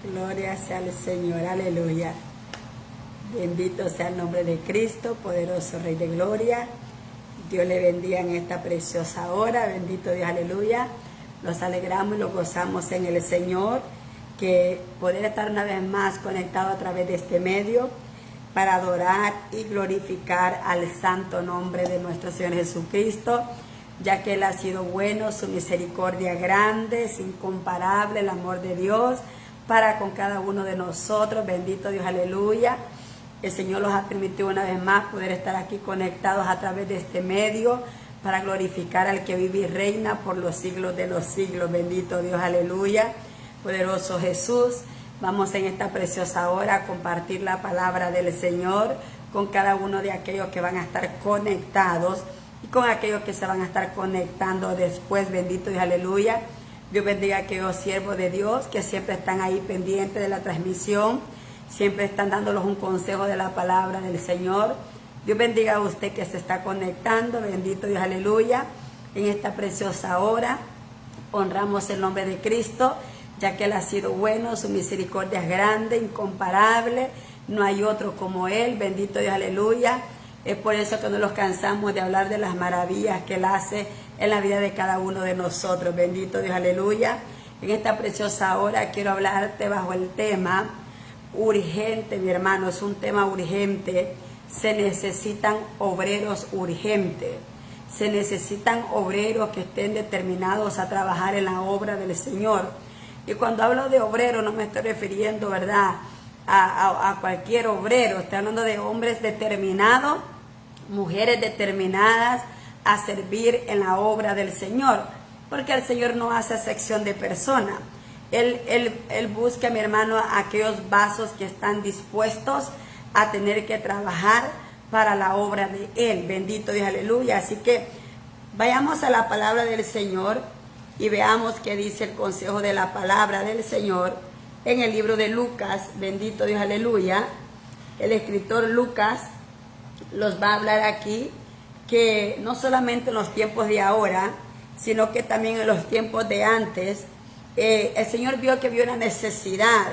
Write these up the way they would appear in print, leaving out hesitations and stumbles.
Gloria sea al Señor, aleluya. Bendito sea el nombre de Cristo, poderoso Rey de Gloria. Dios le bendiga en esta preciosa hora, bendito Dios, aleluya. Nos alegramos y nos gozamos en el Señor, que poder estar una vez más conectado a través de este medio para adorar y glorificar al santo nombre de nuestro Señor Jesucristo, ya que Él ha sido bueno, su misericordia grande, es incomparable el amor de Dios para con cada uno de nosotros. Bendito Dios, aleluya. El Señor nos ha permitido una vez más poder estar aquí conectados a través de este medio para glorificar al que vive y reina por los siglos de los siglos. Bendito Dios, aleluya. Poderoso Jesús, vamos en esta preciosa hora a compartir la palabra del Señor con cada uno de aquellos que van a estar conectados y con aquellos que se van a estar conectando después. Bendito Dios, aleluya. Dios bendiga a aquellos siervos de Dios que siempre están ahí pendientes de la transmisión, siempre están dándolos un consejo de la palabra del Señor. Dios bendiga a usted que se está conectando. Bendito Dios, aleluya. En esta preciosa hora honramos el nombre de Cristo, ya que Él ha sido bueno, su misericordia es grande, incomparable, no hay otro como Él. Bendito Dios, aleluya. Es por eso que no nos cansamos de hablar de las maravillas que Él hace en la vida de cada uno de nosotros. Bendito Dios, aleluya. En esta preciosa hora quiero hablarte bajo el tema urgente, mi hermano, es un tema urgente. Se necesitan obreros urgentes. Se necesitan obreros que estén determinados a trabajar en la obra del Señor. Y cuando hablo de obrero no me estoy refiriendo, ¿verdad?, a cualquier obrero. Estoy hablando de hombres determinados, mujeres determinadas a servir en la obra del Señor, porque el Señor no hace sección de personas. Él busca, mi hermano, a aquellos vasos que están dispuestos a tener que trabajar para la obra de Él. Bendito Dios, aleluya. Así que vayamos a la palabra del Señor y veamos qué dice el consejo de la palabra del Señor en el libro de Lucas. Bendito Dios, aleluya. El escritor Lucas los va a hablar aquí que no solamente en los tiempos de ahora, sino que también en los tiempos de antes, el Señor vio que había una necesidad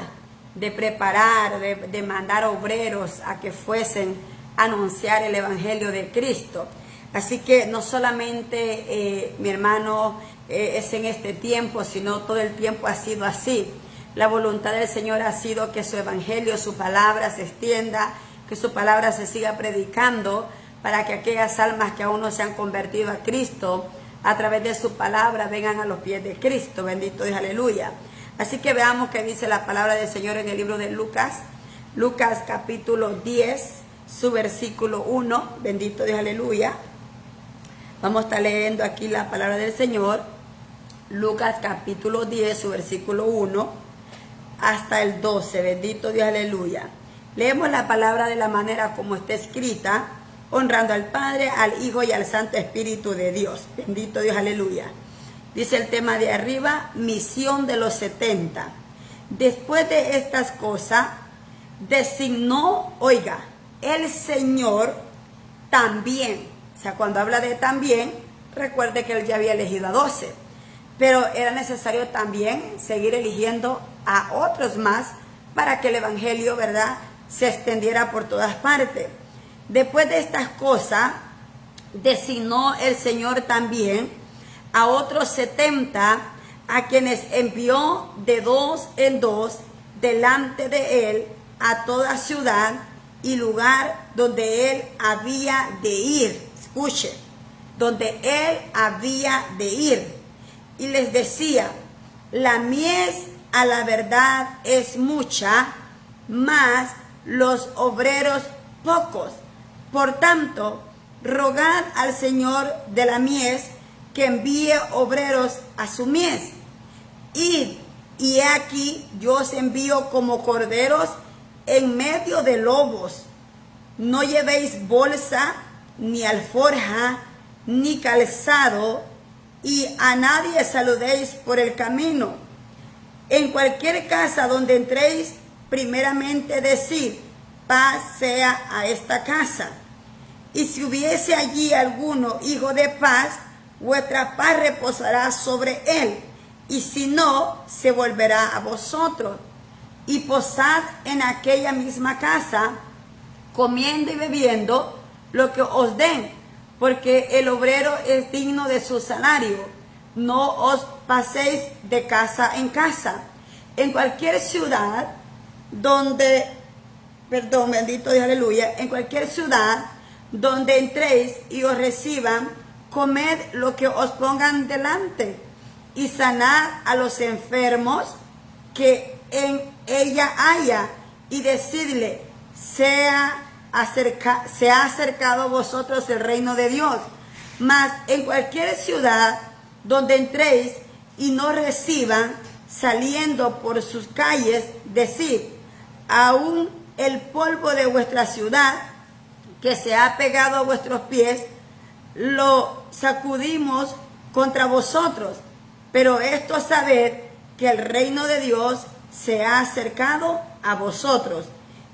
de preparar, de mandar obreros a que fuesen a anunciar el Evangelio de Cristo. Así que no solamente, mi hermano, es en este tiempo, sino todo el tiempo ha sido así. La voluntad del Señor ha sido que su Evangelio, su palabra se extienda, que su palabra se siga predicando, para que aquellas almas que aún no se han convertido a Cristo, a través de su palabra vengan a los pies de Cristo. Bendito Dios, aleluya. Así que veamos qué dice la palabra del Señor en el libro de Lucas. Lucas capítulo 10, su versículo 1. Bendito Dios, aleluya. Vamos a estar leyendo aquí la palabra del Señor. Lucas capítulo 10, su versículo 1 hasta el 12. Bendito Dios, aleluya. Leemos la palabra de la manera como está escrita, honrando al Padre, al Hijo y al Santo Espíritu de Dios. Bendito Dios, aleluya. Dice el tema de arriba, misión de los 70. Después de estas cosas, designó, oiga, el Señor también. O sea, cuando habla de también, recuerde que Él ya había elegido a 12. Pero era necesario también seguir eligiendo a otros más para que el Evangelio, ¿verdad?, se extendiera por todas partes. Después de estas cosas, designó el Señor también a otros 70, a quienes envió de 2 en 2 delante de Él a toda ciudad y lugar donde Él había de ir. Escuche, donde Él había de ir. Y les decía, la mies a la verdad es mucha, mas los obreros pocos. Por tanto, rogad al Señor de la mies que envíe obreros a su mies. Id, y he aquí, yo os envío como corderos en medio de lobos. No llevéis bolsa, ni alforja, ni calzado, y a nadie saludéis por el camino. En cualquier casa donde entréis, primeramente decid, paz sea a esta casa. Y si hubiese allí alguno hijo de paz, vuestra paz reposará sobre él, y si no, se volverá a vosotros. y posad en aquella misma casa, comiendo y bebiendo lo que os den, porque el obrero es digno de su salario. No os paséis de casa en casa. En cualquier ciudad donde, bendito Dios, aleluya, en cualquier ciudad donde entréis y os reciban, comed lo que os pongan delante, y sanad a los enfermos que en ella haya, y decidle, se ha acercado a vosotros el reino de Dios. Mas en cualquier ciudad donde entréis y no reciban, saliendo por sus calles, decid, aún el polvo de vuestra ciudad que se ha pegado a vuestros pies, lo sacudimos contra vosotros. Pero esto sabed que el reino de Dios se ha acercado a vosotros.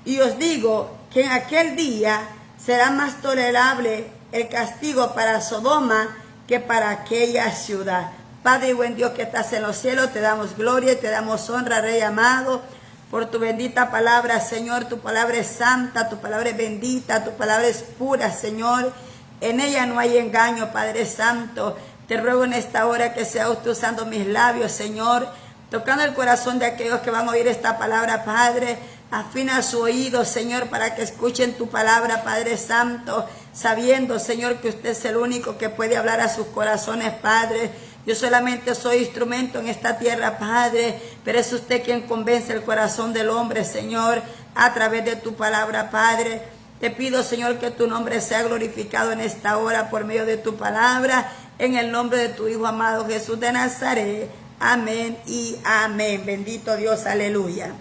Y os digo que en aquel día será más tolerable el castigo para Sodoma que para aquella ciudad. Padre y buen Dios que estás en los cielos, te damos gloria y te damos honra, Rey amado, por tu bendita palabra, Señor. Tu palabra es santa, tu palabra es bendita, tu palabra es pura, Señor. En ella no hay engaño, Padre Santo. Te ruego en esta hora que sea usted usando mis labios, Señor, tocando el corazón de aquellos que van a oír esta palabra, Padre. Afina su oído, Señor, para que escuchen tu palabra, Padre Santo, sabiendo, Señor, que usted es el único que puede hablar a sus corazones, Padre. Yo solamente soy instrumento en esta tierra, Padre, pero es usted quien convence el corazón del hombre, Señor, a través de tu palabra, Padre. Te pido, Señor, que tu nombre sea glorificado en esta hora por medio de tu palabra, en el nombre de tu Hijo amado Jesús de Nazaret. Amén y amén. Bendito Dios, aleluya.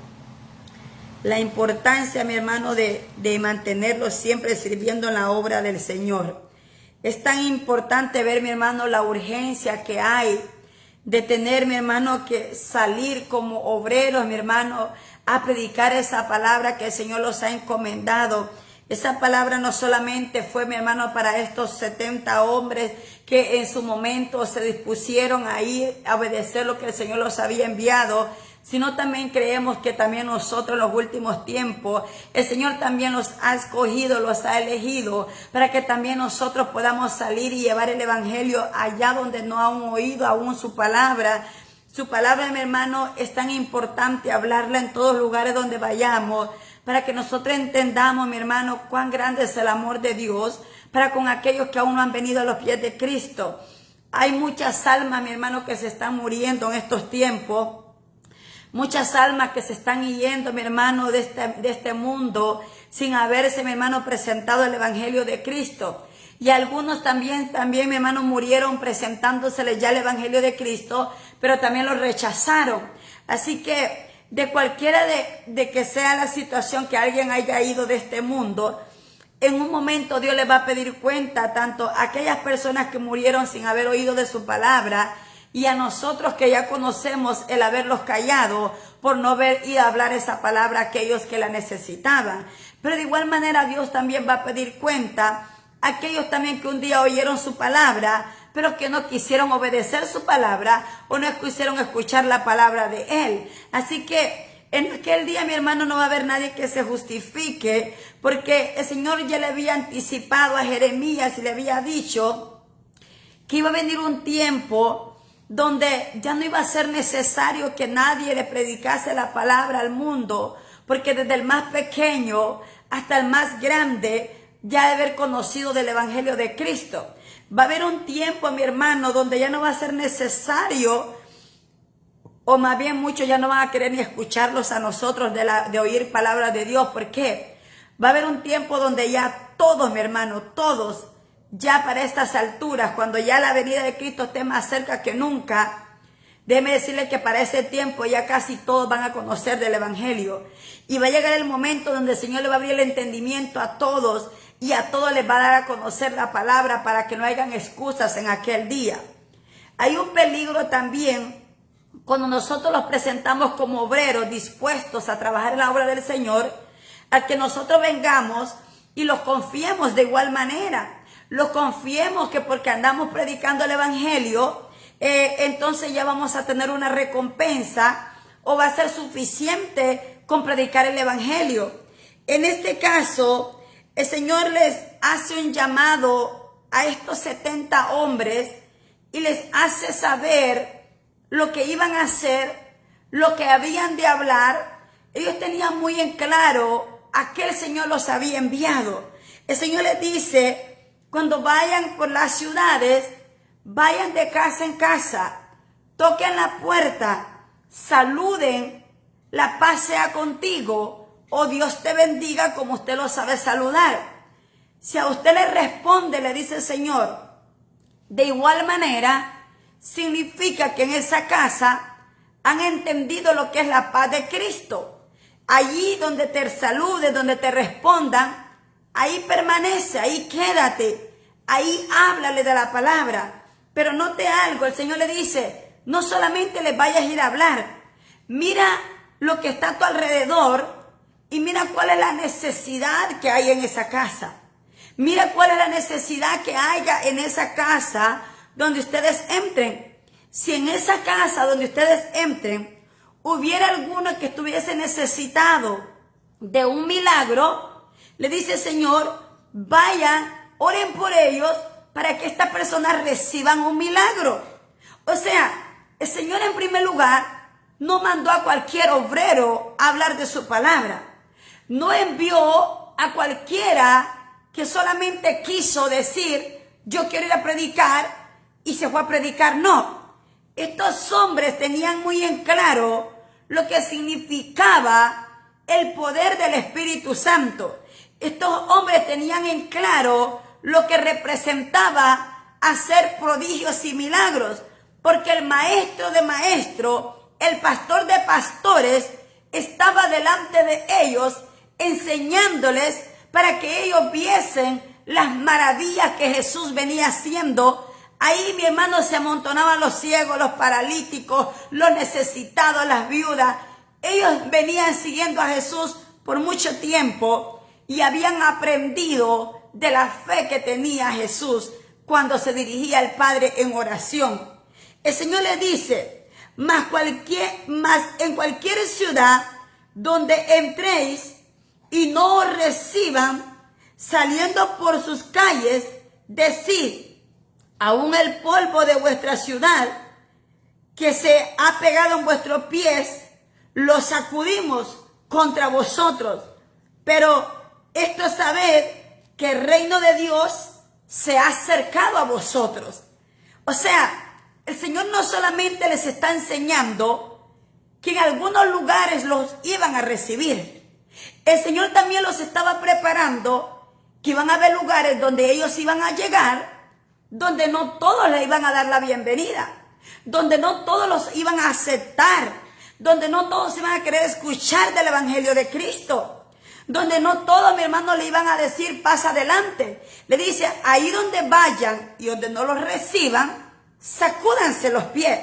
La importancia, mi hermano, de mantenerlo siempre sirviendo en la obra del Señor. Es tan importante ver, mi hermano, la urgencia que hay de tener, mi hermano, que salir como obreros, mi hermano, a predicar esa palabra que el Señor los ha encomendado. Esa palabra no solamente fue, mi hermano, para estos 70 hombres que en su momento se dispusieron a ir a obedecer lo que el Señor los había enviado, sino también creemos que también nosotros en los últimos tiempos, el Señor también los ha escogido, los ha elegido, para que también nosotros podamos salir y llevar el evangelio allá donde no han oído aún su palabra. Su palabra, mi hermano, es tan importante hablarla en todos lugares donde vayamos, para que nosotros entendamos, mi hermano, cuán grande es el amor de Dios para con aquellos que aún no han venido a los pies de Cristo. Hay muchas almas, mi hermano, que se están muriendo en estos tiempos. Muchas almas que se están yendo, mi hermano, de este mundo sin haberse, mi hermano, presentado el evangelio de Cristo. Y algunos también, mi hermano, murieron presentándoseles ya el evangelio de Cristo, pero también lo rechazaron. Así que de cualquiera de que sea la situación que alguien haya ido de este mundo, en un momento Dios le va a pedir cuenta tanto a aquellas personas que murieron sin haber oído de su palabra, y a nosotros que ya conocemos el haberlos callado por no ver y hablar esa palabra a aquellos que la necesitaban. Pero de igual manera Dios también va a pedir cuenta a aquellos también que un día oyeron su palabra, pero que no quisieron obedecer su palabra o no quisieron escuchar la palabra de Él. Así que en aquel día, mi hermano, no va a haber nadie que se justifique, porque el Señor ya le había anticipado a Jeremías y le había dicho que iba a venir un tiempo donde ya no iba a ser necesario que nadie le predicase la palabra al mundo, porque desde el más pequeño hasta el más grande ya debe haber conocido del evangelio de Cristo. Va a haber un tiempo, mi hermano, donde ya no va a ser necesario, o más bien muchos ya no van a querer ni escucharlos a nosotros de oír palabras de Dios. ¿Por qué? Va a haber un tiempo donde ya todos, mi hermano, todos, ya para estas alturas, cuando ya la venida de Cristo esté más cerca que nunca, déjeme decirle que para ese tiempo ya casi todos van a conocer del evangelio. Y va a llegar el momento donde el Señor le va a abrir el entendimiento a todos, y a todos les va a dar a conocer la palabra para que no hayan excusas en aquel día. Hay un peligro también cuando nosotros los presentamos como obreros dispuestos a trabajar en la obra del Señor, a que nosotros vengamos y los confiemos de igual manera. Los confiemos que porque andamos predicando el evangelio, entonces ya vamos a tener una recompensa, o va a ser suficiente con predicar el evangelio. En este caso, el Señor les hace un llamado a estos 70 hombres y les hace saber lo que iban a hacer, lo que habían de hablar. Ellos tenían muy en claro a qué el Señor los había enviado. El Señor les dice, cuando vayan por las ciudades, vayan de casa en casa, toquen la puerta, saluden, la paz sea contigo, o Dios te bendiga como usted lo sabe saludar. Si a usted le responde, le dice el Señor, de igual manera, significa que en esa casa han entendido lo que es la paz de Cristo. Allí donde te salude, donde te respondan, ahí permanece, ahí quédate, ahí háblale de la palabra. Pero note algo, el Señor le dice, no solamente les vayas a ir a hablar, mira lo que está a tu alrededor y mira cuál es la necesidad que hay en esa casa. Mira cuál es la necesidad que haya en esa casa donde ustedes entren. Si en esa casa donde ustedes entren hubiera alguno que estuviese necesitado de un milagro, le dice el Señor, vayan, oren por ellos para que estas personas reciban un milagro. O sea, el Señor en primer lugar no mandó a cualquier obrero a hablar de su palabra. No envió a cualquiera que solamente quiso decir, yo quiero ir a predicar y se fue a predicar. No, estos hombres tenían muy en claro lo que significaba el poder del Espíritu Santo. Estos hombres tenían en claro lo que representaba hacer prodigios y milagros, porque el maestro de maestros, el pastor de pastores, estaba delante de ellos enseñándoles para que ellos viesen las maravillas que Jesús venía haciendo. Ahí, mi hermano, se amontonaban los ciegos, los paralíticos, los necesitados, las viudas. Ellos venían siguiendo a Jesús por mucho tiempo y habían aprendido de la fe que tenía Jesús cuando se dirigía al Padre en oración. El Señor le dice, mas en cualquier ciudad donde entréis y no os reciban, saliendo por sus calles, decid, aún el polvo de vuestra ciudad que se ha pegado en vuestros pies, lo sacudimos contra vosotros. Pero esto sabed que el reino de Dios se ha acercado a vosotros. O sea, el Señor no solamente les está enseñando que en algunos lugares los iban a recibir. El Señor también los estaba preparando que iban a haber lugares donde ellos iban a llegar, donde no todos les iban a dar la bienvenida, donde no todos los iban a aceptar, donde no todos iban a querer escuchar del Evangelio de Cristo, donde no todos, mi hermano, le iban a decir, pasa adelante. Le dice, ahí donde vayan y donde no los reciban, sacúdanse los pies.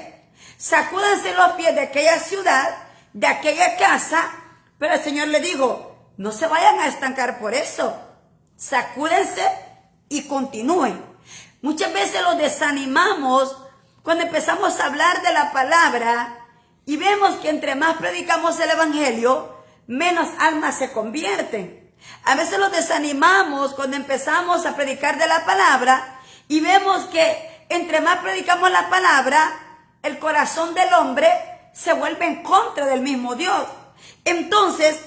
Sacúdanse los pies de aquella ciudad, de aquella casa. Pero el Señor le dijo, no se vayan a estancar por eso. Sacúdense y continúen. Muchas veces los desanimamos cuando empezamos a hablar de la palabra y vemos que entre más predicamos el Evangelio, menos almas se convierten. A veces los desanimamos cuando empezamos a predicar de la palabra y vemos que entre más predicamos la palabra, el corazón del hombre se vuelve en contra del mismo Dios. Entonces,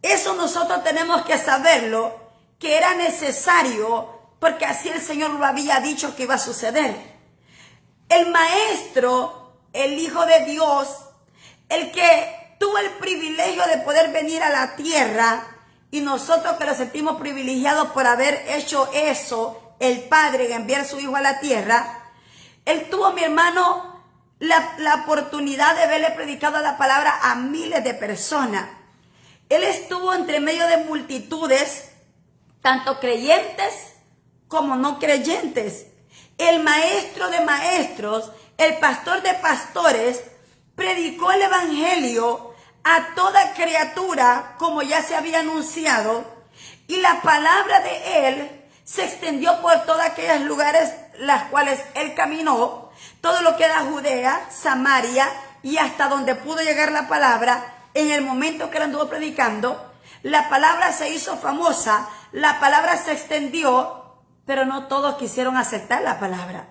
eso nosotros tenemos que saberlo, que era necesario, porque así el Señor lo había dicho que iba a suceder. El maestro, el Hijo de Dios, el que tuvo el privilegio de poder venir a la tierra, y nosotros que lo sentimos privilegiados por haber hecho eso, el Padre, en enviar a su Hijo a la tierra, él tuvo, mi hermano, la oportunidad de haberle predicado la palabra a miles de personas. Él estuvo entre medio de multitudes, tanto creyentes como no creyentes. El maestro de maestros, el pastor de pastores, predicó el evangelio a toda criatura, como ya se había anunciado, y la palabra de él se extendió por todos aquellos lugares las cuales él caminó, todo lo que era Judea, Samaria, y hasta donde pudo llegar la palabra, en el momento que él anduvo predicando, la palabra se hizo famosa, la palabra se extendió, pero no todos quisieron aceptar la palabra.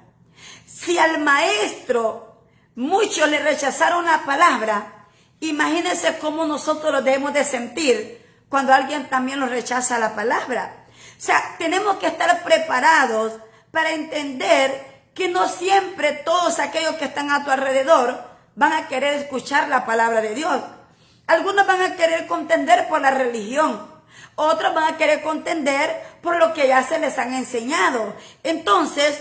Si al maestro muchos le rechazaron la palabra, imagínense cómo nosotros lo debemos de sentir cuando alguien también nos rechaza la palabra. O sea, tenemos que estar preparados para entender que no siempre todos aquellos que están a tu alrededor van a querer escuchar la palabra de Dios. Algunos van a querer contender por la religión, otros van a querer contender por lo que ya se les han enseñado. Entonces,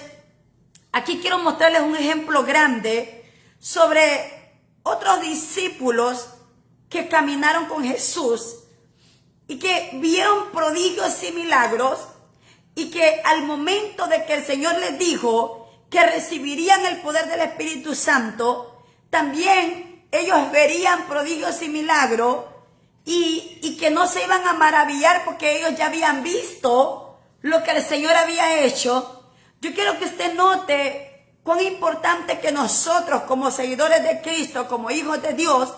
aquí quiero mostrarles un ejemplo grande sobre otros discípulos que caminaron con Jesús y que vieron prodigios y milagros, y que al momento de que el Señor les dijo que recibirían el poder del Espíritu Santo, también ellos verían prodigios y milagros, y que no se iban a maravillar porque ellos ya habían visto lo que el Señor había hecho. Yo quiero que usted note cuán importante que nosotros, como seguidores de Cristo, como hijos de Dios,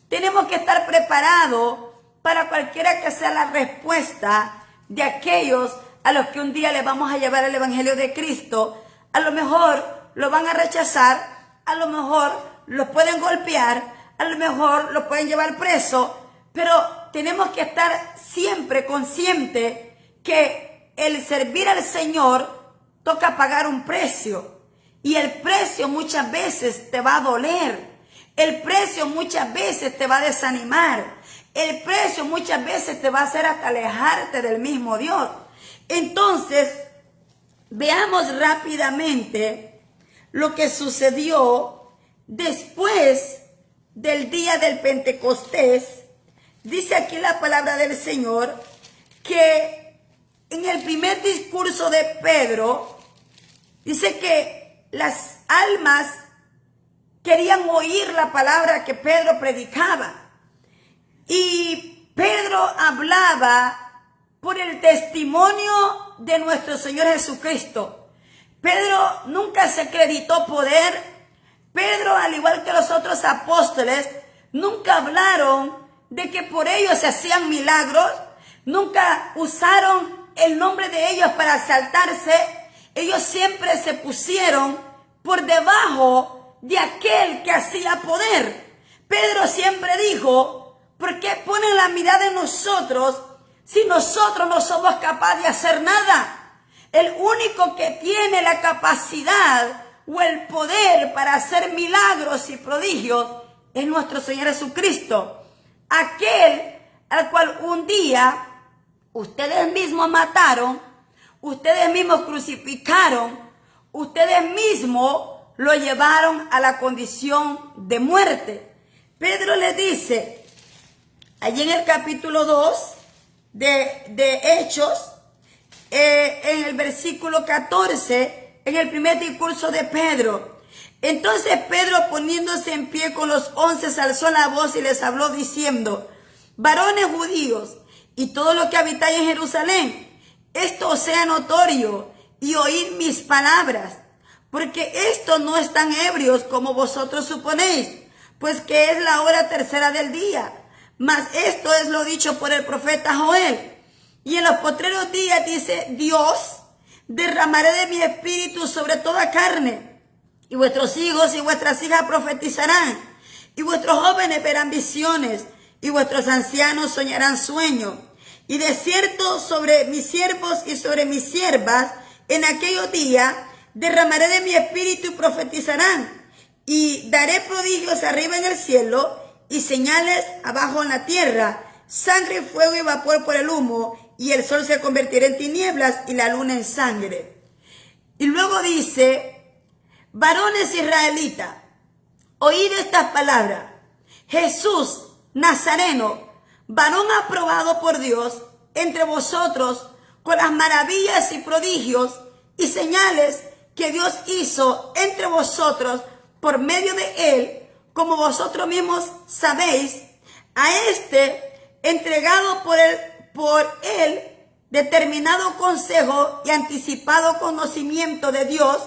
tenemos que estar preparados para cualquiera que sea la respuesta de aquellos a los que un día les vamos a llevar el Evangelio de Cristo. A lo mejor lo van a rechazar, a lo mejor los pueden golpear, a lo mejor los pueden llevar preso, pero tenemos que estar siempre conscientes que el servir al Señor toca pagar un precio, y el precio muchas veces te va a doler, el precio muchas veces te va a desanimar, el precio muchas veces te va a hacer hasta alejarte del mismo Dios. Entonces, veamos rápidamente lo que sucedió después del día del Pentecostés. Dice aquí la palabra del Señor que en el primer discurso de Pedro, dice que las almas querían oír la palabra que Pedro predicaba. Y Pedro hablaba por el testimonio de nuestro Señor Jesucristo. Pedro nunca se acreditó poder. Pedro, al igual que los otros apóstoles, nunca hablaron de que por ellos se hacían milagros. Nunca usaron el nombre de ellos para exaltarse. Ellos siempre se pusieron por debajo de aquel que hacía poder. Pedro siempre dijo: ¿por qué ponen la mirada en nosotros si nosotros no somos capaces de hacer nada? El único que tiene la capacidad o el poder para hacer milagros y prodigios es nuestro Señor Jesucristo. Aquel al cual un día ustedes mismos mataron, ustedes mismos crucificaron, ustedes mismos lo llevaron a la condición de muerte. Pedro le dice, allí en el capítulo 2 de Hechos, en el versículo 14, en el primer discurso de Pedro: entonces Pedro, poniéndose en pie con los 11, alzó la voz y les habló diciendo: varones judíos y todos los que habitáis en Jerusalén, esto os sea notorio, y oíd mis palabras, porque estos no están ebrios como vosotros suponéis, pues que es la hora tercera del día. Mas esto es lo dicho por el profeta Joel. Y en los postreros días, dice Dios, derramaré de mi espíritu sobre toda carne, y vuestros hijos y vuestras hijas profetizarán, y vuestros jóvenes verán visiones, y vuestros ancianos soñarán sueños. Y de cierto sobre mis siervos y sobre mis siervas en aquellos días derramaré de mi espíritu y profetizarán, y daré prodigios arriba en el cielo y señales abajo en la tierra, sangre, fuego y vapor por el humo, y el sol se convertirá en tinieblas y la luna en sangre. Y luego dice: varones israelitas, oíd estas palabras. Jesús Nazareno, varón aprobado por Dios entre vosotros, con las maravillas y prodigios y señales que Dios hizo entre vosotros por medio de él, como vosotros mismos sabéis, a este entregado por él determinado consejo y anticipado conocimiento de Dios,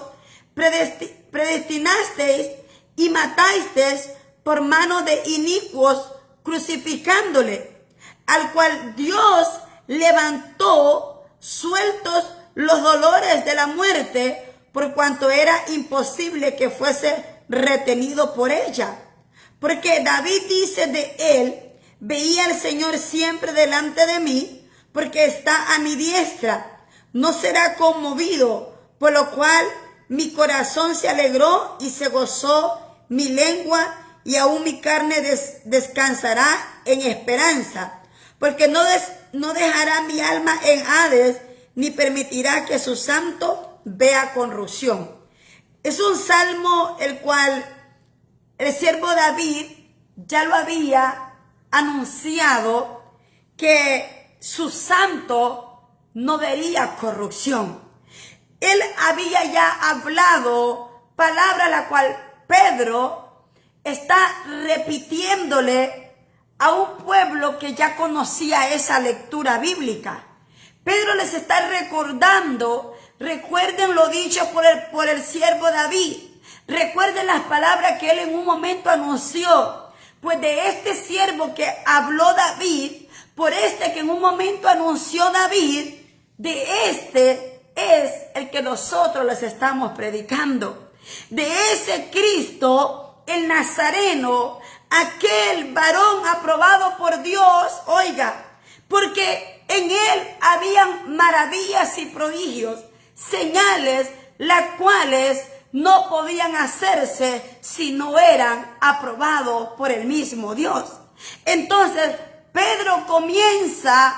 predestinasteis y matasteis por mano de inicuos crucificándole, al cual Dios levantó sueltos los dolores de la muerte, por cuanto era imposible que fuese retenido por ella. Porque David dice de él: veía al Señor siempre delante de mí, porque está a mi diestra, no será conmovido, por lo cual mi corazón se alegró y se gozó mi lengua, y aún mi carne descansará en esperanza, porque no dejará mi alma en Hades, ni permitirá que su santo vea corrupción. Es un salmo el cual el siervo David ya lo había anunciado, que su santo no vería corrupción. Él había ya hablado palabra la cual Pedro está repitiéndole a un pueblo que ya conocía esa lectura bíblica. Pedro les está recordando, recuerden lo dicho por el siervo David, recuerden las palabras que él en un momento anunció, pues de este siervo que habló David, por este que en un momento anunció David, de este es el que nosotros les estamos predicando, de ese Cristo, el Nazareno, aquel varón aprobado por Dios, oiga, porque en él habían maravillas y prodigios, señales, las cuales no podían hacerse si no eran aprobados por el mismo Dios. Entonces, Pedro comienza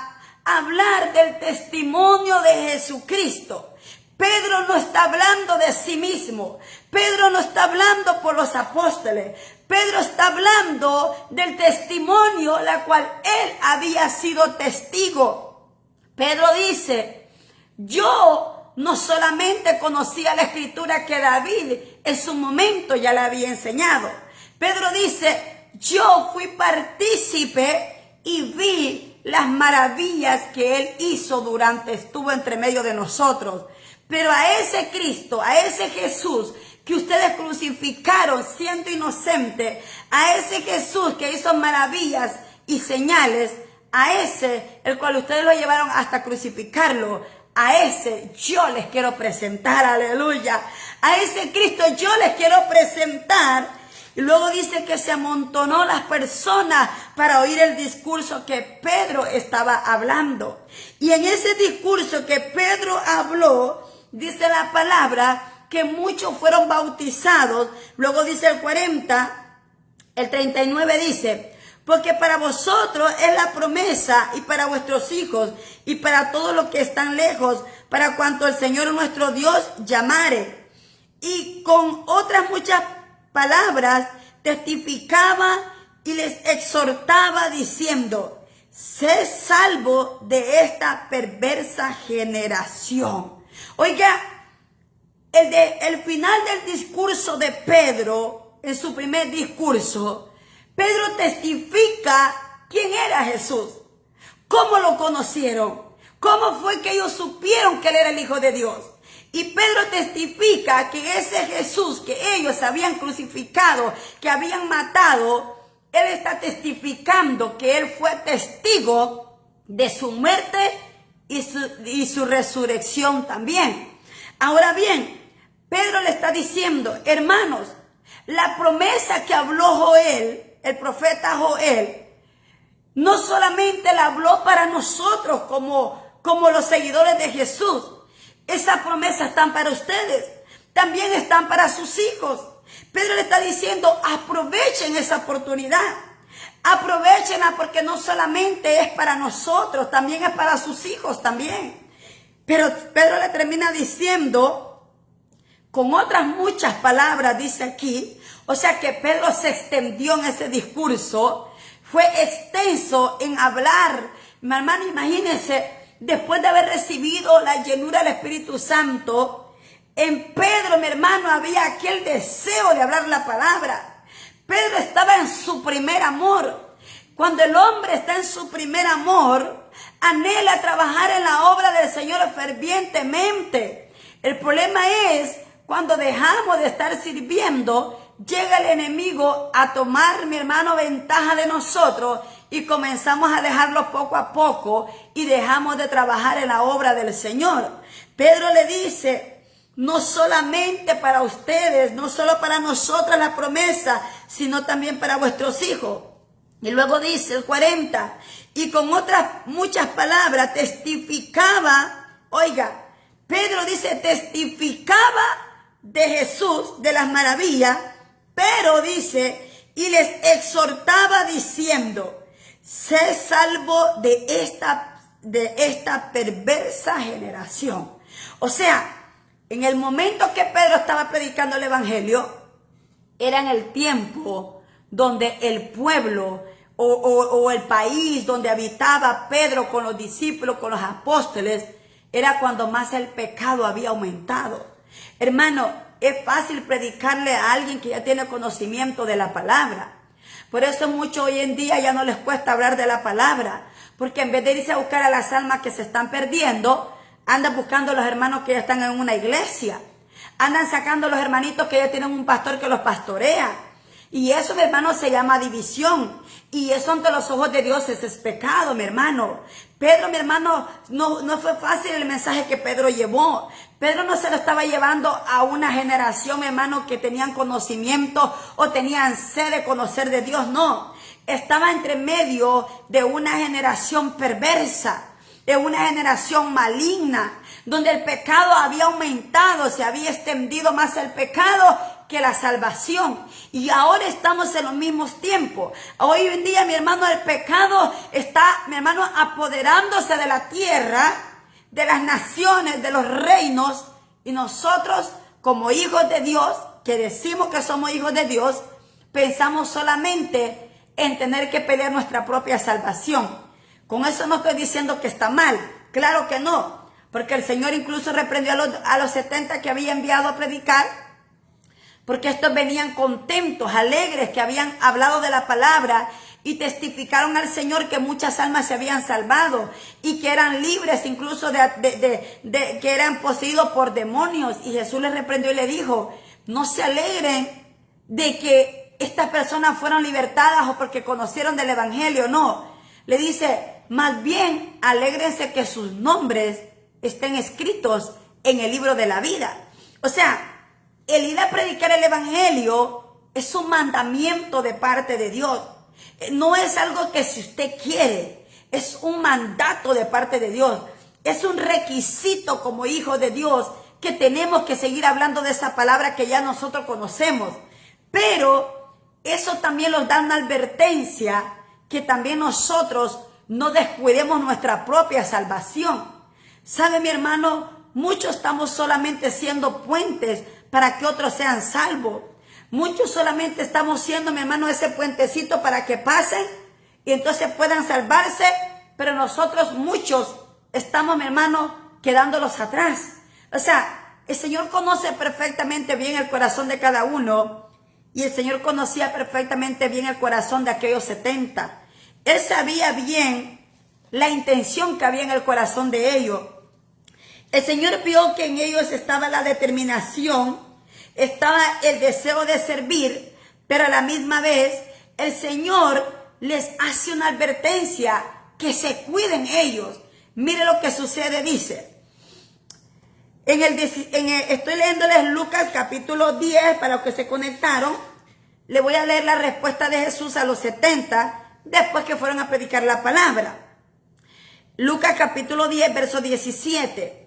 a hablar del testimonio de Jesucristo. Pedro no está hablando de sí mismo. Pedro no está hablando por los apóstoles. Pedro está hablando del testimonio, la cual él había sido testigo. Pedro dice: yo no solamente conocía la escritura que David en su momento ya la había enseñado. Pedro dice: yo fui partícipe y vi las maravillas que él hizo estuvo entre medio de nosotros. Pero a ese Cristo, a ese Jesús que ustedes crucificaron siendo inocente, a ese Jesús que hizo maravillas y señales, a ese, el cual ustedes lo llevaron hasta crucificarlo, a ese yo les quiero presentar, aleluya. A ese Cristo yo les quiero presentar. Y luego dice que se amontonó las personas para oír el discurso que Pedro estaba hablando. Y en ese discurso que Pedro habló, dice la palabra que muchos fueron bautizados. Luego dice el 40, el 39 dice: porque para vosotros es la promesa, y para vuestros hijos, y para todos los que están lejos, para cuanto el Señor nuestro Dios llamare. Y con otras muchas palabras testificaba y les exhortaba diciendo: sé salvo de esta perversa generación. Oiga, el final del discurso de Pedro, en su primer discurso, Pedro testifica quién era Jesús, cómo lo conocieron, cómo fue que ellos supieron que él era el Hijo de Dios. Y Pedro testifica que ese Jesús que ellos habían crucificado, que habían matado, él está testificando que él fue testigo de su muerte y su resurrección también. Ahora bien, Pedro le está diciendo: hermanos, la promesa que habló Joel, el profeta Joel, no solamente la habló para nosotros como los seguidores de Jesús. Esas promesas están para ustedes, también están para sus hijos. Pedro le está diciendo: aprovechen esa oportunidad, aprovechenla, porque no solamente es para nosotros, también es para sus hijos también. Pero Pedro le termina diciendo, con otras muchas palabras, dice aquí, o sea que Pedro se extendió en ese discurso, fue extenso en hablar. Mi hermano, imagínense, después de haber recibido la llenura del Espíritu Santo, en Pedro, mi hermano, había aquel deseo de hablar la palabra. Pedro estaba en su primer amor. Cuando el hombre está en su primer amor, anhela trabajar en la obra del Señor fervientemente. El problema es cuando dejamos de estar sirviendo, llega el enemigo a tomar, mi hermano, ventaja de nosotros y comenzamos a dejarlo poco a poco y dejamos de trabajar en la obra del Señor. Pedro le dice, no solamente para ustedes, no solo para nosotros la promesa, sino también para vuestros hijos. Y luego dice el 40, y con otras muchas palabras testificaba, oiga, Pedro dice testificaba de Jesús, de las maravillas, pero dice, y les exhortaba diciendo, sé salvo de esta perversa generación. O sea, en el momento que Pedro estaba predicando el evangelio, era en el tiempo donde el pueblo o el país donde habitaba Pedro con los discípulos, con los apóstoles, era cuando más el pecado había aumentado. Hermano, es fácil predicarle a alguien que ya tiene conocimiento de la palabra. Por eso mucho hoy en día ya no les cuesta hablar de la palabra, porque en vez de irse a buscar a las almas que se están perdiendo, andan buscando a los hermanos que ya están en una iglesia. Andan sacando a los hermanitos que ya tienen un pastor que los pastorea. Y eso, mi hermano, se llama división. Y eso ante los ojos de Dios es pecado, mi hermano. Pedro, mi hermano, no fue fácil el mensaje que Pedro llevó. Pedro no se lo estaba llevando a una generación, mi hermano, que tenían conocimiento o tenían sed de conocer de Dios. No, estaba entre medio de una generación perversa, de una generación maligna, donde el pecado había aumentado, se había extendido más el pecado que la salvación. Y ahora estamos en los mismos tiempos. Hoy en día, mi hermano, el pecado está, mi hermano, apoderándose de la tierra, de las naciones, de los reinos. Y nosotros, como hijos de Dios, que decimos que somos hijos de Dios, pensamos solamente en tener que pelear nuestra propia salvación. Con eso no estoy diciendo que está mal. Claro que no. Porque el Señor incluso reprendió a los 70 que había enviado a predicar, porque estos venían contentos, alegres, que habían hablado de la palabra y testificaron al Señor que muchas almas se habían salvado y que eran libres, incluso que eran poseídos por demonios. Y Jesús les reprendió y le dijo, no se alegren de que estas personas fueron libertadas o porque conocieron del evangelio, no. Le dice, más bien alégrense que sus nombres estén escritos en el libro de la vida. O sea, el ir a predicar el evangelio es un mandamiento de parte de Dios. No es algo que si usted quiere, es un mandato de parte de Dios. Es un requisito como hijos de Dios que tenemos que seguir hablando de esa palabra que ya nosotros conocemos. Pero eso también nos da una advertencia que también nosotros no descuidemos nuestra propia salvación. ¿Sabe, mi hermano? Muchos estamos solamente siendo puentes para que otros sean salvos. Muchos solamente estamos siendo, mi hermano, ese puentecito para que pasen y entonces puedan salvarse, pero nosotros muchos estamos, mi hermano, quedándolos atrás. O sea, el Señor conoce perfectamente bien el corazón de cada uno y el Señor conocía perfectamente bien el corazón de aquellos 70. Él sabía bien la intención que había en el corazón de ellos. El Señor vio que en ellos estaba la determinación, estaba el deseo de servir, pero a la misma vez el Señor les hace una advertencia, que se cuiden ellos. Mire lo que sucede, dice. Estoy leyéndoles Lucas capítulo 10 para los que se conectaron. Le voy a leer la respuesta de Jesús a los 70 después que fueron a predicar la palabra. Lucas capítulo 10, verso 17.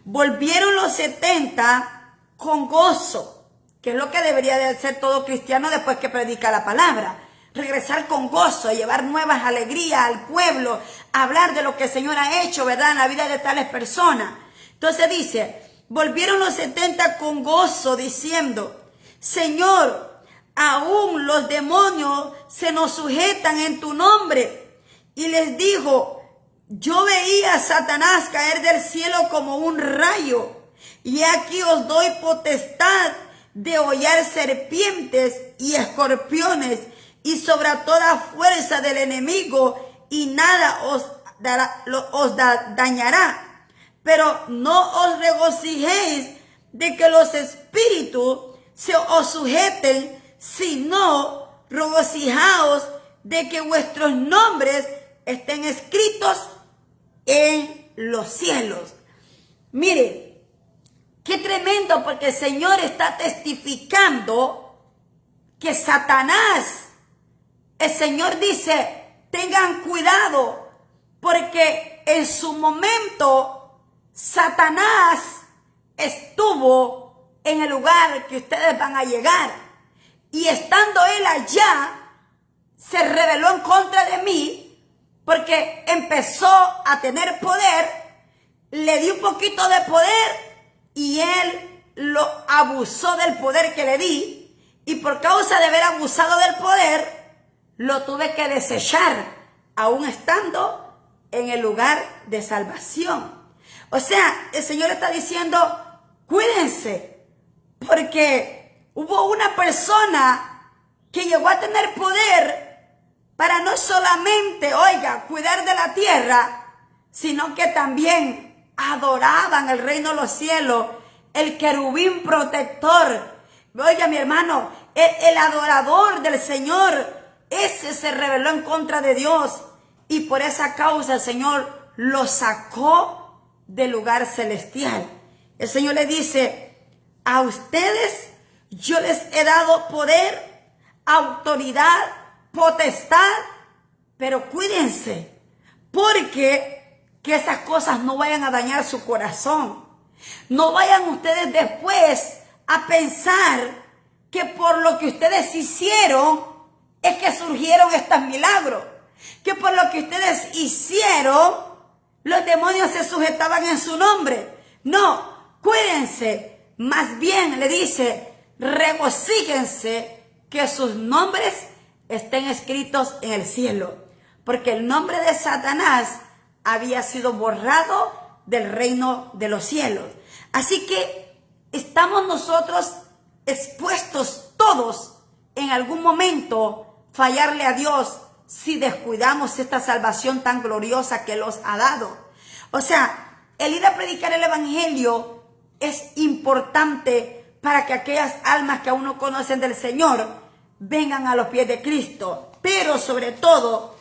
Volvieron los 70 con gozo, que es lo que debería de hacer todo cristiano después que predica la palabra. Regresar con gozo, llevar nuevas alegrías al pueblo, hablar de lo que el Señor ha hecho, ¿verdad?, en la vida de tales personas. Entonces dice, volvieron los 70 con gozo, diciendo, Señor, aún los demonios se nos sujetan en tu nombre. Y les dijo, yo veía a Satanás caer del cielo como un rayo, y aquí os doy potestad de hollar serpientes y escorpiones, y sobre toda fuerza del enemigo, y nada os dañará. Pero no os regocijéis de que los espíritus se os sujeten, sino regocijaos de que vuestros nombres estén escritos en los cielos. Mire, qué tremendo, porque el Señor está testificando que Satanás, el Señor dice, tengan cuidado, porque en su momento Satanás estuvo en el lugar que ustedes van a llegar. Y estando él allá, se rebeló en contra de mí, porque empezó a tener poder, le di un poquito de poder y él lo abusó del poder que le di. Y por causa de haber abusado del poder, lo tuve que desechar, aún estando en el lugar de salvación. O sea, el Señor está diciendo, cuídense, porque hubo una persona que llegó a tener poder para no solamente, oiga, cuidar de la tierra, sino que también adoraban el reino de los cielos, el querubín protector. Oiga, mi hermano, el adorador del Señor, ese se rebeló en contra de Dios, y por esa causa el Señor lo sacó del lugar celestial. El Señor le dice, a ustedes yo les he dado poder, autoridad, potestad, pero cuídense, porque que esas cosas no vayan a dañar su corazón. No vayan ustedes después a pensar que por lo que ustedes hicieron es que surgieron estos milagros, que por lo que ustedes hicieron los demonios se sujetaban en su nombre. No, cuídense, más bien le dice, regocíjense que sus nombres estén escritos en el cielo, porque el nombre de Satanás había sido borrado del reino de los cielos. Así que estamos nosotros expuestos todos en algún momento fallarle a Dios si descuidamos esta salvación tan gloriosa que los ha dado. O sea, el ir a predicar el evangelio es importante para que aquellas almas que aún no conocen del Señor vengan a los pies de Cristo. Pero sobre todo,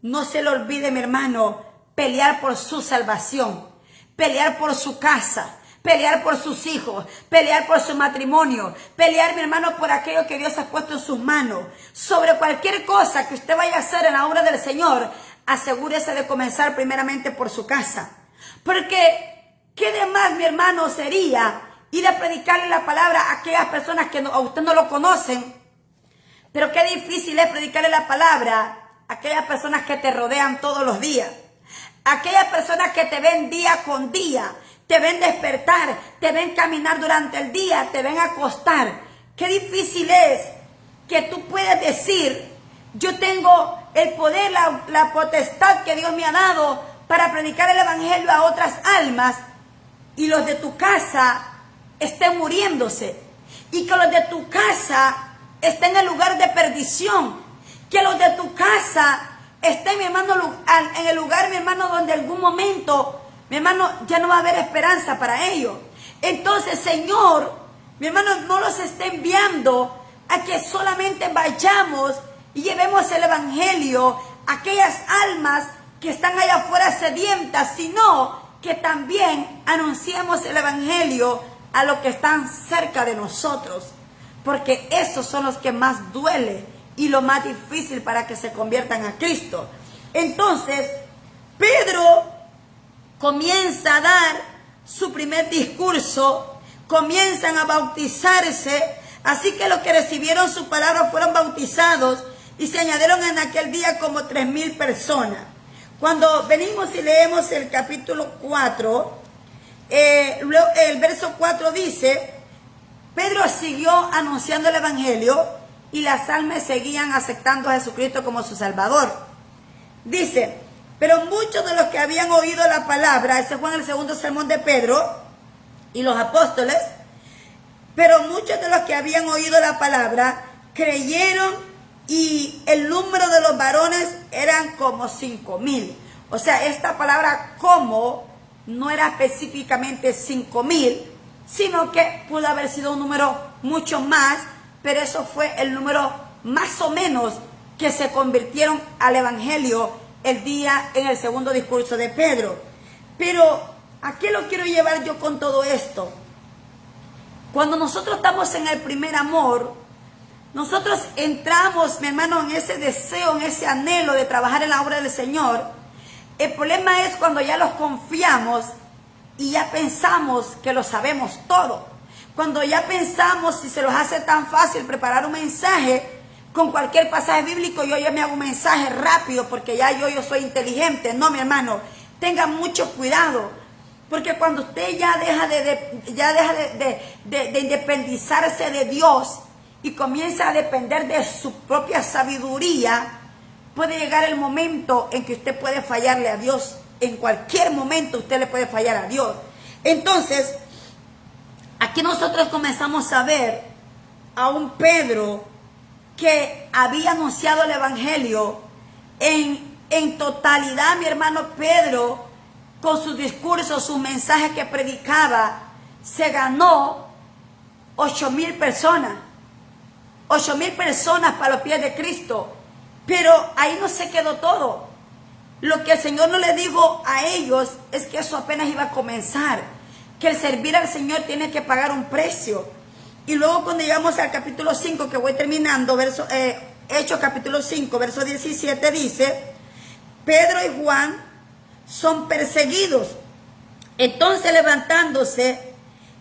no se le olvide, mi hermano, pelear por su salvación, pelear por su casa, pelear por sus hijos, pelear por su matrimonio, pelear, mi hermano, por aquello que Dios ha puesto en sus manos. Sobre cualquier cosa que usted vaya a hacer en la obra del Señor, asegúrese de comenzar primeramente por su casa. Porque, ¿qué demás, mi hermano, sería ir a predicarle la palabra a aquellas personas que a usted no lo conocen? Pero qué difícil es predicarle la palabra a aquellas personas que te rodean todos los días. Aquellas personas que te ven día con día, te ven despertar, te ven caminar durante el día, te ven acostar. Qué difícil es que tú puedas decir, yo tengo el poder, la potestad que Dios me ha dado para predicar el evangelio a otras almas, y los de tu casa estén muriéndose, y que los de tu casa estén en el lugar de perdición, que los de tu casa estén, mi hermano, en el lugar, mi hermano, donde en algún momento, mi hermano, ya no va a haber esperanza para ellos. Entonces, Señor, mi hermano, no los esté enviando a que solamente vayamos y llevemos el evangelio a aquellas almas que están allá afuera sedientas, sino que también anunciemos el evangelio a los que están cerca de nosotros, porque esos son los que más duele y lo más difícil para que se conviertan a Cristo. Entonces, Pedro comienza a dar su primer discurso, comienzan a bautizarse, así que los que recibieron su palabra fueron bautizados y se añadieron en aquel día como 3,000 personas. Cuando venimos y leemos el capítulo 4, el verso 4 dice, Pedro siguió anunciando el evangelio y las almas seguían aceptando a Jesucristo como su Salvador. Dice, pero muchos de los que habían oído la palabra, ese fue en el segundo sermón de Pedro y los apóstoles, pero muchos de los que habían oído la palabra creyeron, y el número de los varones eran como 5,000. O sea, esta palabra como no era específicamente 5,000, sino que pudo haber sido un número mucho más, pero eso fue el número más o menos que se convirtieron al evangelio el día en el segundo discurso de Pedro. Pero ¿a qué lo quiero llevar yo con todo esto? Cuando nosotros estamos en el primer amor, nosotros entramos, mi hermano, en ese deseo, en ese anhelo de trabajar en la obra del Señor. El problema es cuando ya los confiamos y ya pensamos que lo sabemos todo. Cuando ya pensamos y se nos hace tan fácil preparar un mensaje con cualquier pasaje bíblico, yo ya me hago un mensaje rápido porque ya yo soy inteligente. No, mi hermano, tenga mucho cuidado. Porque cuando usted ya deja de independizarse de Dios y comienza a depender de su propia sabiduría, puede llegar el momento en que usted puede fallarle a Dios. En cualquier momento usted le puede fallar a Dios. Entonces, aquí nosotros comenzamos a ver a un Pedro que había anunciado el evangelio en totalidad. Mi hermano Pedro, con sus discursos, sus mensajes que predicaba, se ganó 8,000 personas. 8,000 personas para los pies de Cristo. Pero ahí no se quedó todo. Lo que el Señor no le dijo a ellos es que eso apenas iba a comenzar. Que el servir al Señor tiene que pagar un precio. Y luego cuando llegamos al capítulo 5, que voy terminando, Hechos capítulo 5, verso 17, dice: Pedro y Juan son perseguidos. Entonces, levantándose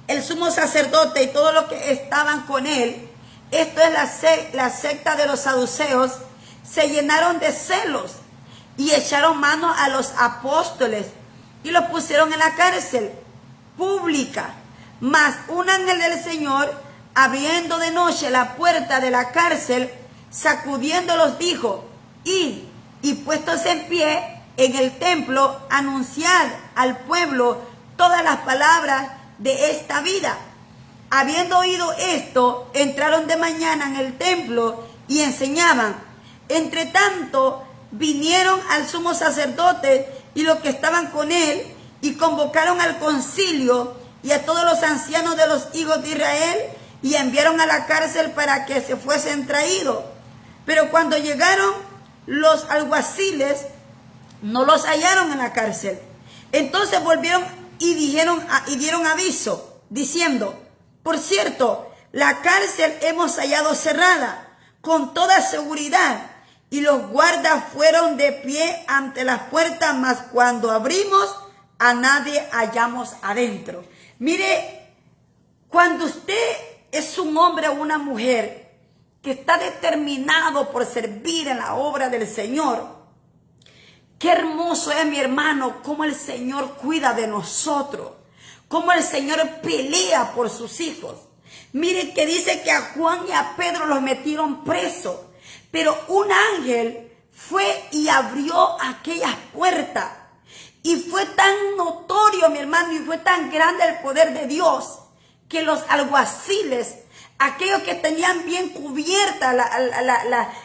el sumo sacerdote y todos los que estaban con él, esto es la secta de los saduceos, se llenaron de celos y echaron mano a los apóstoles y los pusieron en la cárcel pública. Mas un ángel del Señor, abriendo de noche la puerta de la cárcel, sacudiéndolos, dijo: id y puestos en pie en el templo, anunciad al pueblo todas las palabras de esta vida. Habiendo oído esto, entraron de mañana en el templo y enseñaban. Entre tanto, vinieron al sumo sacerdote y los que estaban con él, y convocaron al concilio y a todos los ancianos de los hijos de Israel, y enviaron a la cárcel para que se fuesen traídos. Pero cuando llegaron los alguaciles, no los hallaron en la cárcel. Entonces volvieron y dieron aviso, diciendo: por cierto, la cárcel hemos hallado cerrada con toda seguridad, y los guardas fueron de pie ante las puertas, mas cuando abrimos, a nadie hallamos adentro. Mire, cuando usted es un hombre o una mujer que está determinado por servir en la obra del Señor, qué hermoso es, mi hermano, cómo el Señor cuida de nosotros, cómo el Señor pelea por sus hijos. Mire que dice que a Juan y a Pedro los metieron presos, pero un ángel fue y abrió aquellas puertas. Y fue tan notorio, mi hermano, y fue tan grande el poder de Dios, que los alguaciles, aquellos que tenían bien cubierta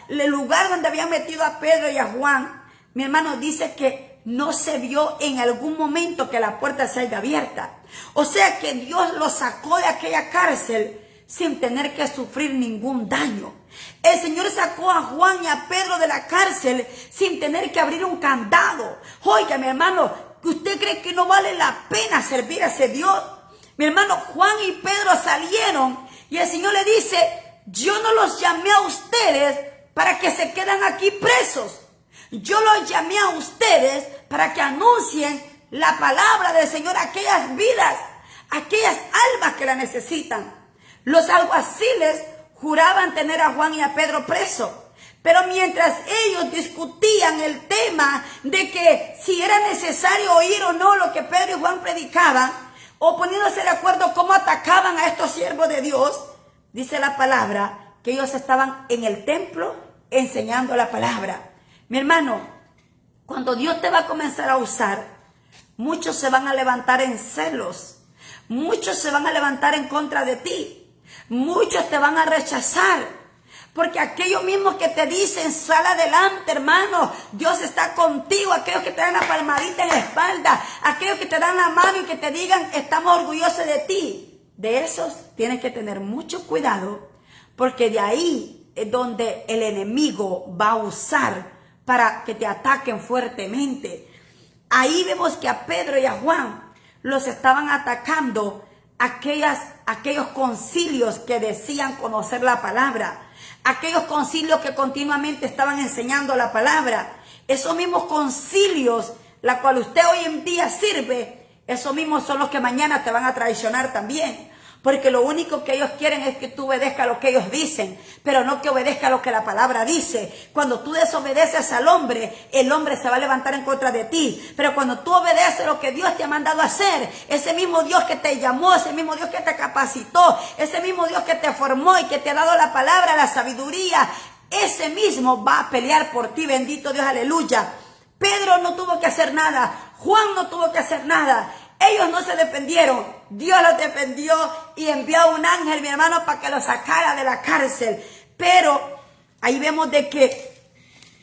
el lugar donde habían metido a Pedro y a Juan, mi hermano, dice que no se vio en algún momento que la puerta se haya abierta. O sea que Dios los sacó de aquella cárcel sin tener que sufrir ningún daño. El Señor sacó a Juan y a Pedro de la cárcel sin tener que abrir un candado. Oiga, mi hermano, ¿usted cree que no vale la pena servir a ese Dios? Mi hermano, Juan y Pedro salieron y el Señor le dice: yo no los llamé a ustedes para que se quedan aquí presos. Yo los llamé a ustedes para que anuncien la palabra del Señor a aquellas vidas, a aquellas almas que la necesitan. Los alguaciles juraban tener a Juan y a Pedro presos, pero mientras ellos discutían el tema de que si era necesario oír o no lo que Pedro y Juan predicaban, o poniéndose de acuerdo cómo atacaban a estos siervos de Dios, dice la palabra que ellos estaban en el templo enseñando la palabra. Mi hermano, cuando Dios te va a comenzar a usar, muchos se van a levantar en celos, muchos se van a levantar en contra de ti, muchos te van a rechazar, porque aquellos mismos que te dicen: sal adelante, hermano, Dios está contigo, aquellos que te dan la palmadita en la espalda, aquellos que te dan la mano y que te digan: estamos orgullosos de ti, de esos tienes que tener mucho cuidado, porque de ahí es donde el enemigo va a usar para que te ataquen fuertemente. Ahí vemos que a Pedro y a Juan los estaban atacando aquellos concilios que decían conocer la palabra, aquellos concilios que continuamente estaban enseñando la palabra, esos mismos concilios, la cual usted hoy en día sirve, esos mismos son los que mañana te van a traicionar también. Porque lo único que ellos quieren es que tú obedezcas lo que ellos dicen, pero no que obedezca lo que la palabra dice. Cuando tú desobedeces al hombre, el hombre se va a levantar en contra de ti. Pero cuando tú obedeces lo que Dios te ha mandado a hacer, ese mismo Dios que te llamó, ese mismo Dios que te capacitó, ese mismo Dios que te formó y que te ha dado la palabra, la sabiduría, ese mismo va a pelear por ti, bendito Dios, aleluya. Pedro no tuvo que hacer nada, Juan no tuvo que hacer nada. Ellos no se defendieron, Dios los defendió y envió a un ángel, mi hermano, para que los sacara de la cárcel. Pero ahí vemos de que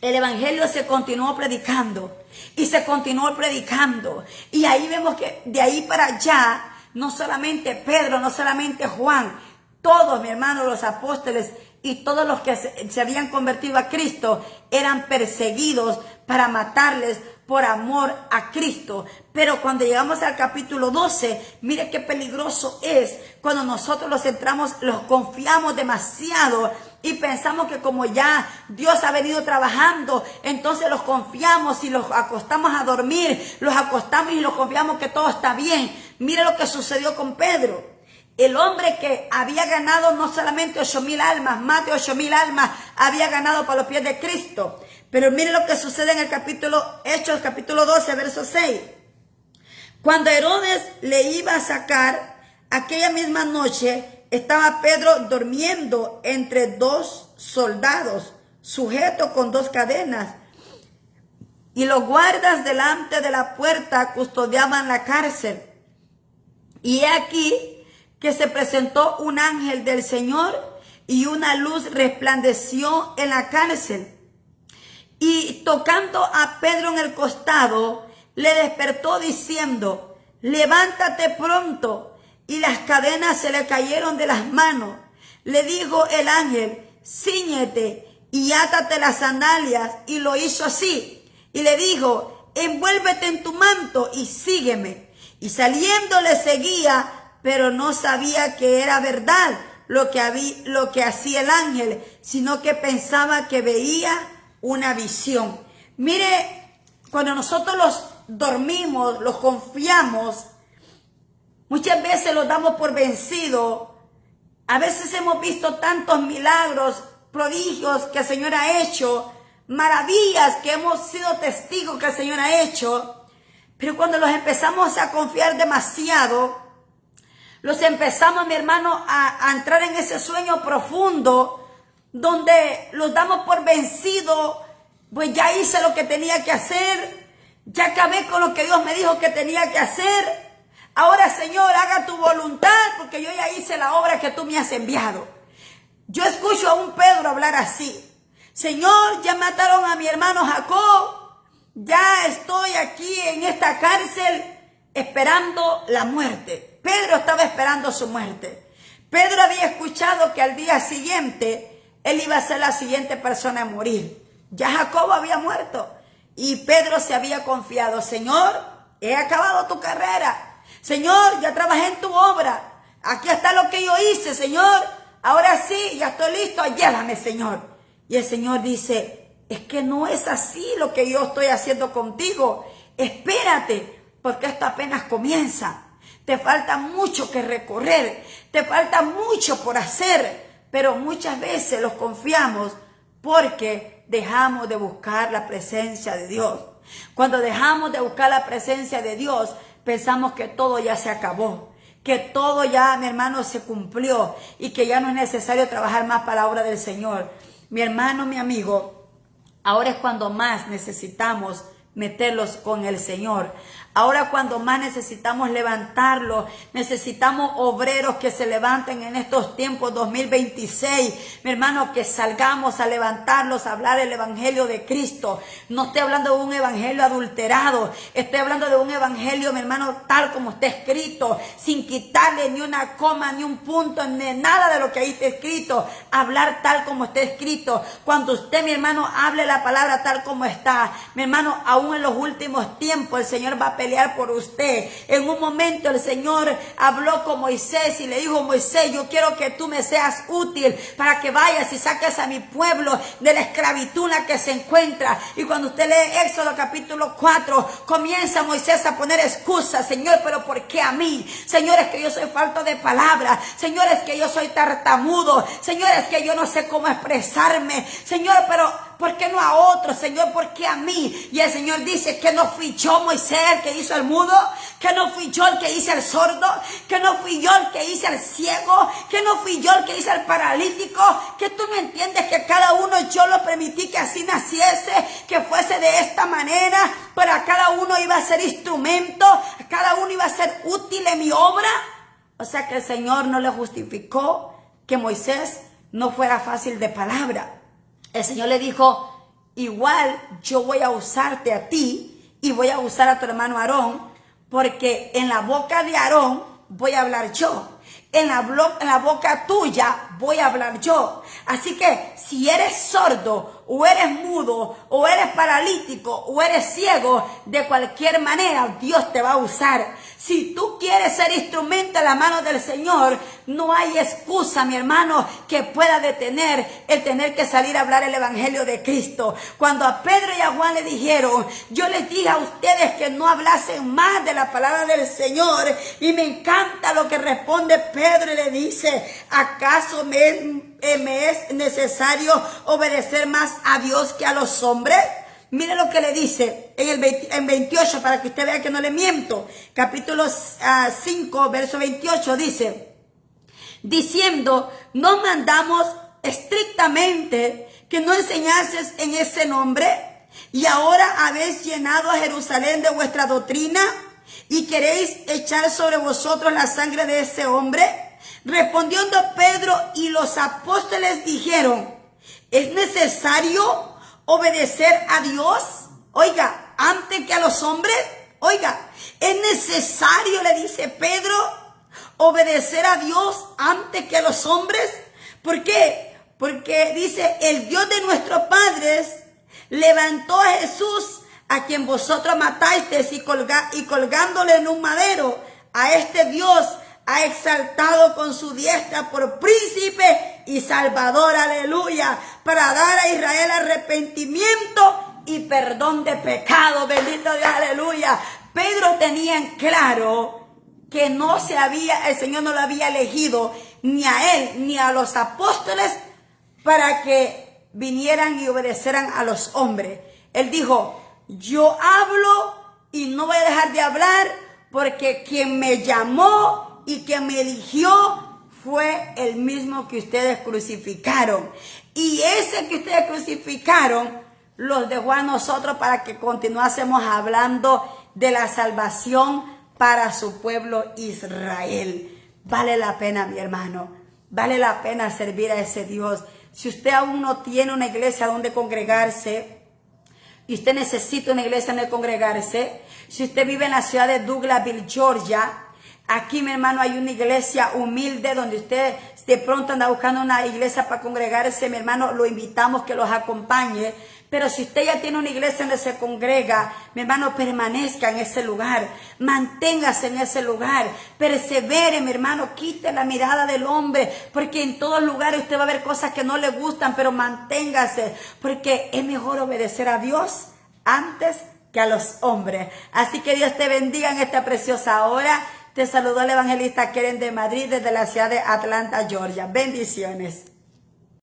el evangelio se continuó predicando y se continuó predicando. Y ahí vemos que de ahí para allá, no solamente Pedro, no solamente Juan, todos, mi hermano, los apóstoles y todos los que se habían convertido a Cristo eran perseguidos para matarles por amor a Cristo. Pero cuando llegamos al capítulo 12, mire qué peligroso es cuando nosotros los confiamos demasiado y pensamos que como ya Dios ha venido trabajando, entonces los confiamos y los acostamos a dormir, los acostamos y los confiamos que todo está bien. Mire lo que sucedió con Pedro. El hombre que había ganado no solamente 8,000 almas, más de 8,000 almas había ganado para los pies de Cristo. Pero mire lo que sucede en el Hechos capítulo 12, verso 6. Cuando Herodes le iba a sacar, aquella misma noche estaba Pedro durmiendo entre dos soldados, sujeto con 2 cadenas. Y los guardas delante de la puerta custodiaban la cárcel. Y he aquí que se presentó un ángel del Señor y una luz resplandeció en la cárcel. Y tocando a Pedro en el costado, le despertó diciendo: levántate pronto. Y las cadenas se le cayeron de las manos. Le dijo el ángel: cíñete y átate las sandalias. Y lo hizo así. Y le dijo: envuélvete en tu manto y sígueme. Y saliendo le seguía, pero no sabía que era verdad lo que hacía el ángel, sino que pensaba que veía una visión. Mire, cuando nosotros los dormimos, los confiamos, muchas veces los damos por vencido. A veces hemos visto tantos milagros, prodigios que el Señor ha hecho, maravillas que hemos sido testigos que el Señor ha hecho, pero cuando los empezamos a confiar demasiado, los empezamos, mi hermano, a entrar en ese sueño profundo donde los damos por vencido. Pues ya hice lo que tenía que hacer, ya acabé con lo que Dios me dijo que tenía que hacer. Ahora, Señor, haga tu voluntad, porque yo ya hice la obra que tú me has enviado. Yo escucho a un Pedro hablar así: Señor, ya mataron a mi hermano Jacob, ya estoy aquí en esta cárcel esperando la muerte. Pedro estaba esperando su muerte. Pedro había escuchado que al día siguiente él iba a ser la siguiente persona a morir. Ya Jacob había muerto y Pedro se había confiado: Señor, he acabado tu carrera. Señor, ya trabajé en tu obra. Aquí está lo que yo hice, Señor. Ahora sí, ya estoy listo. Llévame, Señor. Y el Señor dice: es que no es así lo que yo estoy haciendo contigo. Espérate, porque esto apenas comienza. Te falta mucho que recorrer, te falta mucho por hacer, pero muchas veces los confiamos porque dejamos de buscar la presencia de Dios. Cuando dejamos de buscar la presencia de Dios, pensamos que todo ya se acabó, que todo ya, mi hermano, se cumplió y que ya no es necesario trabajar más para la obra del Señor. Mi hermano, mi amigo, ahora es cuando más necesitamos meterlos con el Señor. Ahora cuando más necesitamos levantarlos, necesitamos obreros que se levanten en estos tiempos 2026. Mi hermano, que salgamos a levantarlos, a hablar el evangelio de Cristo. No estoy hablando de un evangelio adulterado, estoy hablando de un evangelio, mi hermano, tal como está escrito, sin quitarle ni una coma, ni un punto, ni nada de lo que ahí está escrito. Hablar tal como está escrito. Cuando usted, mi hermano, hable la palabra tal como está, mi hermano, aún en los últimos tiempos el Señor va a pelear por usted. En un momento el Señor habló con Moisés y le dijo: Moisés, yo quiero que tú me seas útil para que vayas y saques a mi pueblo de la esclavitud en la que se encuentra. Y cuando usted lee Éxodo capítulo 4, comienza Moisés a poner excusas. Señor, pero ¿por qué a mí? Señor, es que yo soy falto de palabras. Señor, es que yo soy tartamudo. Señor, es que yo no sé cómo expresarme. Señor, pero ¿por qué no a otro? Señor, ¿por qué a mí? Y el Señor dice: que no fui yo, Moisés, el que hizo el mudo, que no fui yo el que hice el sordo, que no fui yo el que hice el ciego, que no fui yo el que hice el paralítico, que tú no entiendes que cada uno yo lo permití que así naciese, que fuese de esta manera, para cada uno iba a ser instrumento, cada uno iba a ser útil en mi obra. O sea que el Señor no le justificó que Moisés no fuera fácil de palabra. El Señor le dijo: igual yo voy a usarte a ti y voy a usar a tu hermano Aarón, porque en la boca de Aarón voy a hablar yo. En la boca tuya voy a hablar yo. Así que si eres sordo, o eres mudo, o eres paralítico, o eres ciego, de cualquier manera Dios te va a usar. Si tú quieres ser instrumento en la mano del Señor, no hay excusa, mi hermano, que pueda detener el tener que salir a hablar el evangelio de Cristo. Cuando a Pedro y a Juan le dijeron: yo les dije a ustedes que no hablasen más de la palabra del Señor, y me encanta lo que responde Pedro y le dice: ¿acaso me es necesario obedecer más a Dios que a los hombres? Mire lo que le dice en 28, para que usted vea que no le miento. Capítulo 5, verso 28 dice: diciendo, ¿no mandamos estrictamente que no enseñases en ese nombre? Y ahora habéis llenado a Jerusalén de vuestra doctrina y queréis echar sobre vosotros la sangre de ese hombre. Respondiendo Pedro y los apóstoles dijeron: ¿es necesario obedecer a Dios, oiga, antes que a los hombres? Oiga, es necesario, le dice Pedro, obedecer a Dios antes que a los hombres. ¿Por qué? Porque dice: el Dios de nuestros padres levantó a Jesús, a quien vosotros matasteis, y colgándole en un madero, a este Dios ha exaltado con su diestra por príncipe y salvador, aleluya, para dar a Israel arrepentimiento y perdón de pecado. Bendito Dios, aleluya. Pedro tenía en claro que el Señor no lo había elegido ni a él ni a los apóstoles para que vinieran y obedecieran a los hombres. Él dijo: yo hablo y no voy a dejar de hablar, porque quien me llamó y quien me eligió fue el mismo que ustedes crucificaron. Y ese que ustedes crucificaron los dejó a nosotros para que continuásemos hablando de la salvación para su pueblo Israel. Vale la pena, mi hermano. Vale la pena servir a ese Dios. Si usted aún no tiene una iglesia donde congregarse, y usted necesita una iglesia donde congregarse, si usted vive en la ciudad de Douglasville, Georgia, aquí, mi hermano, hay una iglesia humilde donde usted de pronto anda buscando una iglesia para congregarse. Mi hermano, lo invitamos que los acompañe. Pero si usted ya tiene una iglesia donde se congrega, mi hermano, permanezca en ese lugar, manténgase en ese lugar, persevere, mi hermano, quite la mirada del hombre, porque en todos lugares usted va a ver cosas que no le gustan, pero manténgase, porque es mejor obedecer a Dios antes que a los hombres. Así que Dios te bendiga en esta preciosa hora. Te saludó el evangelista Keren de Madrid desde la ciudad de Atlanta, Georgia. Bendiciones.